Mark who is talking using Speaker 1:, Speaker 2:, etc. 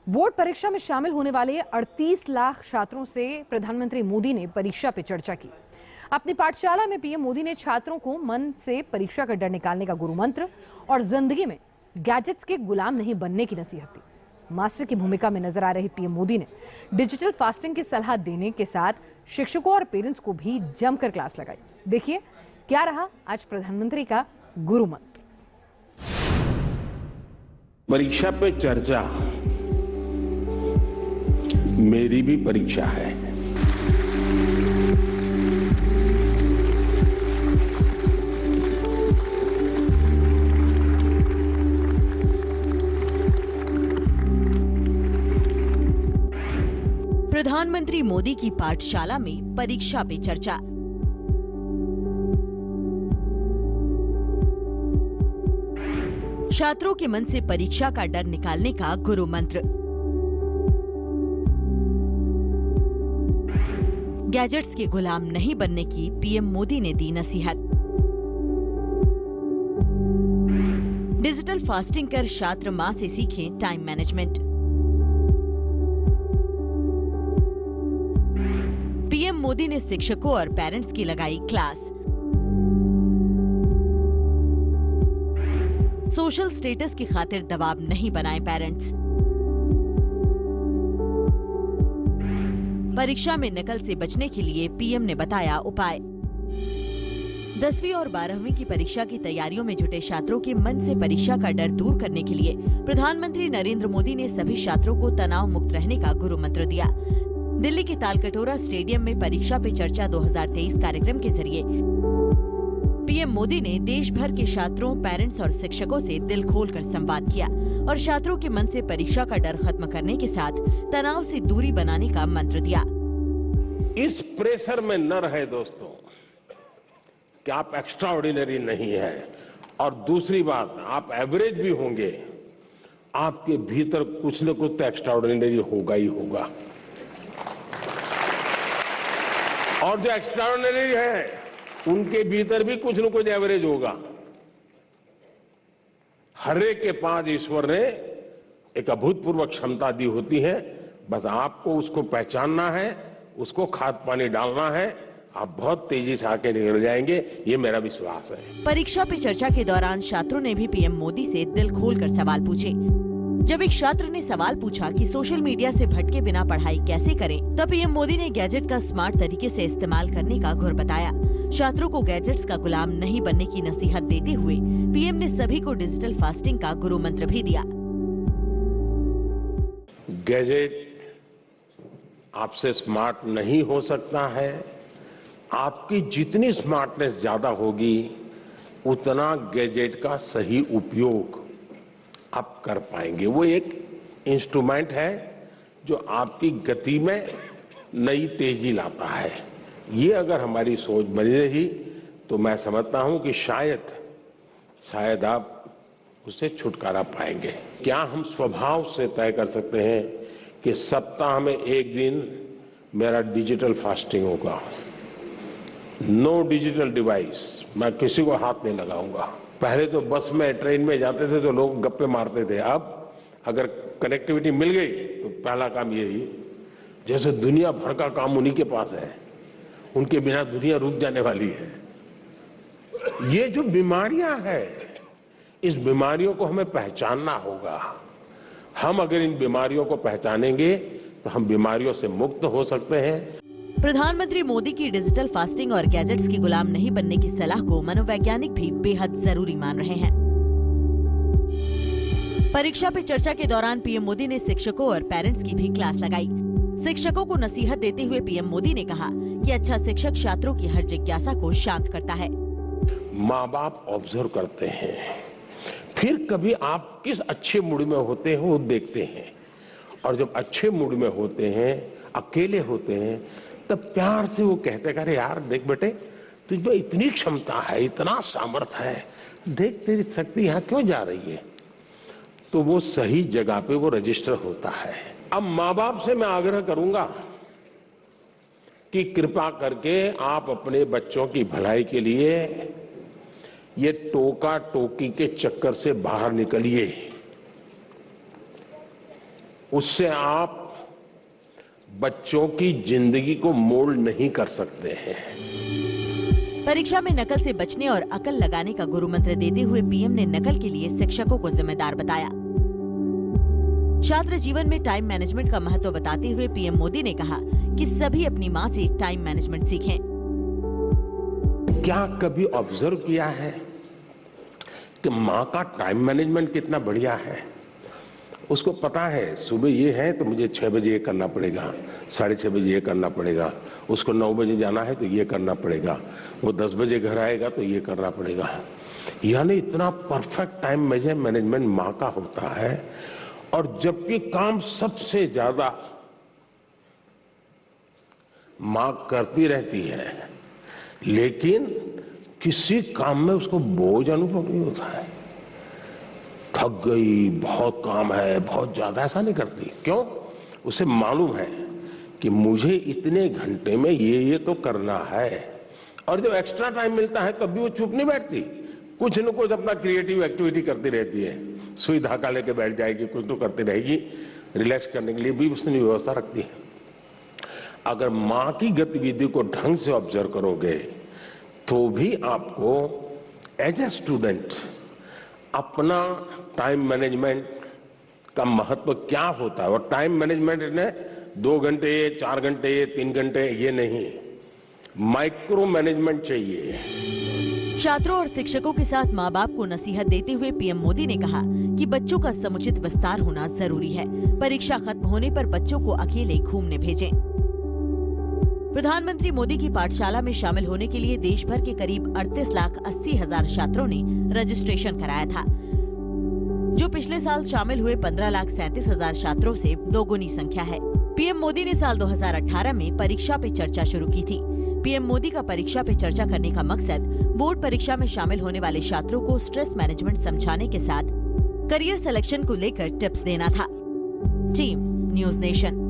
Speaker 1: Board परीक्षा में शामिल होने वाले 38 लाख छात्रों से प्रधानमंत्री मोदी ने परीक्षा पे चर्चा की। अपनी पाठशाला में पीएम मोदी ने छात्रों को मन से परीक्षा का डर निकालने का गुरु मंत्र और जिंदगी में गैजेट्स के गुलाम नहीं बनने की नसीहत दी। मास्टर की भूमिका में नजर आ रहे पीएम मोदी ने डिजिटल फास्टिंग की सलाह देने के साथ शिक्षकों और पेरेंट्स को भी जमकर क्लास लगाई। देखिए क्या रहा आज प्रधानमंत्री का गुरु मंत्र।
Speaker 2: परीक्षा पे चर्चा मेरी भी परीक्षा है।
Speaker 3: प्रधानमंत्री मोदी की पाठशाला में परीक्षा पे चर्चा। छात्रों के मन से परीक्षा का डर निकालने का गुरु मंत्र। गैजेट्स के गुलाम नहीं बनने की पीएम मोदी ने दी नसीहत। डिजिटल फास्टिंग कर छात्र मां से सीखें टाइम मैनेजमेंट। पीएम मोदी ने शिक्षकों और पेरेंट्स की लगाई क्लास। सोशल स्टेटस की खातिर दबाव नहीं बनाए पेरेंट्स। परीक्षा में नकल से बचने के लिए पीएम ने बताया उपाय। 10वीं और 12वीं की परीक्षा की तैयारियों में जुटे छात्रों के मन से परीक्षा का डर दूर करने के लिए प्रधानमंत्री नरेंद्र मोदी ने सभी छात्रों को तनाव मुक्त रहने का गुरु मंत्र दिया। दिल्ली के तालकटोरा स्टेडियम में परीक्षा पे चर्चा 2023 कार्यक्रम के जरिए पीएम मोदी ने देश भर के छात्रों, पेरेंट्स और शिक्षकों से दिल खोलकर संवाद किया और छात्रों के मन से परीक्षा का डर खत्म करने के साथ तनाव से दूरी बनाने का मंत्र दिया।
Speaker 2: इस प्रेशर में न रहे दोस्तों कि आप एक्स्ट्रा ऑर्डिनरी नहीं है, और दूसरी बात आप एवरेज भी होंगे, आपके भीतर कुछ न कुछ तो एक्स्ट्रा ऑर्डिनरी होगा ही होगा। और जो एक्स्ट्रा ऑर्डिनरी है उनके भीतर भी कुछ न कुछ एवरेज होगा। हर एक के पास ईश्वर ने एक अभूतपूर्व क्षमता दी होती है, बस आपको उसको पहचानना है, उसको खाद पानी डालना है, आप बहुत तेजी से आके निकल जाएंगे, ये मेरा विश्वास है।
Speaker 3: परीक्षा पे चर्चा के दौरान छात्रों ने भी पीएम मोदी से दिल खोलकर सवाल पूछे। जब एक छात्र ने सवाल पूछा कि सोशल मीडिया से भटके बिना पढ़ाई कैसे करें, तब पीएम मोदी ने गैजेट का स्मार्ट तरीके से इस्तेमाल करने का गुर बताया। छात्रों को गैजेट्स का गुलाम नहीं बनने की नसीहत देते हुए पीएम ने सभी को डिजिटल फास्टिंग का गुरु मंत्र भी दिया।
Speaker 2: गैजेट आपसे स्मार्ट नहीं हो सकता है। आपकी जितनी स्मार्टनेस ज्यादा होगी उतना गैजेट का सही उपयोग आप कर पाएंगे। वो एक इंस्ट्रूमेंट है जो आपकी गति में नई तेजी लाता है। ये अगर हमारी सोच बनी रही तो मैं समझता हूं कि शायद आप उससे छुटकारा पाएंगे। क्या हम स्वभाव से तय कर सकते हैं कि सप्ताह में एक दिन मेरा डिजिटल फास्टिंग होगा, नो डिजिटल डिवाइस, मैं किसी को हाथ नहीं लगाऊंगा। पहले तो बस में ट्रेन में जाते थे तो लोग गप्पे मारते थे, अब अगर कनेक्टिविटी मिल गई तो पहला काम यही, जैसे दुनिया भर का काम उन्हीं के पास है, उनके बिना दुनिया रुक जाने वाली है। ये जो बीमारियां हैं, इस बीमारियों को हमें पहचानना होगा। हम अगर इन बीमारियों को पहचानेंगे तो हम बीमारियों से मुक्त हो सकते हैं।
Speaker 3: प्रधानमंत्री मोदी की डिजिटल फास्टिंग और गैजेट्स के गुलाम नहीं बनने की सलाह को मनोवैज्ञानिक भी बेहद जरूरी मान रहे हैं। परीक्षा पे चर्चा के दौरान पीएम मोदी ने शिक्षकों और पेरेंट्स की भी क्लास लगाई। शिक्षकों को नसीहत देते हुए पीएम मोदी ने कहा कि अच्छा शिक्षक छात्रों की हर जिज्ञासा को शांत करता है।
Speaker 2: माँ बाप ऑब्जर्व करते हैं, फिर कभी आप किस अच्छे मूड में होते हैं वो देखते हैं, और जब अच्छे मूड में होते हैं, अकेले होते हैं, तब प्यार से वो कहते हैं, अरे यार देख बेटे, तुझमें इतनी क्षमता है, इतना सामर्थ्य है, देख तेरी शक्ति यहाँ क्यों जा रही है, तो वो सही जगह पे वो रजिस्टर होता है। अब माँ बाप से मैं आग्रह करूंगा कि कृपा करके आप अपने बच्चों की भलाई के लिए ये टोका टोकी के चक्कर से बाहर निकलिए। उससे आप बच्चों की जिंदगी को मोल्ड नहीं कर सकते हैं।
Speaker 3: परीक्षा में नकल से बचने और अकल लगाने का गुरु मंत्र देते हुए पीएम ने नकल के लिए शिक्षकों को जिम्मेदार बताया। छात्र जीवन में टाइम मैनेजमेंट का महत्व बताते हुए पीएम मोदी ने कहा कि सभी अपनी मां से टाइम मैनेजमेंट सीखें।
Speaker 2: क्या कभी ऑब्जर्व किया है कि माँ का टाइम मैनेजमेंट कितना बढ़िया है? उसको पता है सुबह ये है तो मुझे 6 बजे ये करना पड़ेगा, 6:30 बजे ये करना पड़ेगा, उसको 9 बजे जाना है तो ये करना पड़ेगा, वो 10 बजे घर आएगा तो ये करना पड़ेगा। यानी इतना परफेक्ट टाइम मैनेजमेंट माँ का होता है। और जबकि काम सबसे ज्यादा माँ करती रहती है, लेकिन किसी काम में उसको बोझ अनुभव नहीं होता है। थक गई, बहुत काम है, बहुत ज्यादा, ऐसा नहीं करती। क्यों? उसे मालूम है कि मुझे इतने घंटे में ये तो करना है। और जब एक्स्ट्रा टाइम मिलता है तब भी वो चुप नहीं बैठती, कुछ न कुछ अपना क्रिएटिव एक्टिविटी करती रहती है। सुई धागा लेके बैठ जाएगी, कुछ तो करती रहेगी। रिलैक्स करने के लिए भी उसने व्यवस्था रखती है। अगर माँ की गतिविधि को ढंग से ऑब्जर्व करोगे तो भी आपको एज ए स्टूडेंट अपना टाइम मैनेजमेंट का महत्व क्या होता है। और टाइम मैनेजमेंट ने 2 घंटे, 4 घंटे, 3 घंटे ये नहीं, माइक्रो मैनेजमेंट चाहिए।
Speaker 3: छात्रों और शिक्षकों के साथ माँ बाप को नसीहत देते हुए पीएम मोदी ने कहा कि बच्चों का समुचित विस्तार होना जरूरी है। परीक्षा खत्म होने पर बच्चों को अकेले घूमने भेजें। प्रधानमंत्री मोदी की पाठशाला में शामिल होने के लिए देश भर के करीब 38,80,000 छात्रों ने रजिस्ट्रेशन कराया था, जो पिछले साल शामिल हुए 15,37,000 छात्रों से दोगुनी संख्या है। पीएम मोदी ने साल 2018 में परीक्षा पे चर्चा शुरू की थी। पीएम मोदी का परीक्षा पे चर्चा करने का मकसद बोर्ड परीक्षा में शामिल होने वाले छात्रों को स्ट्रेस मैनेजमेंट समझाने के साथ करियर सिलेक्शन को लेकर टिप्स देना था। Team news nation.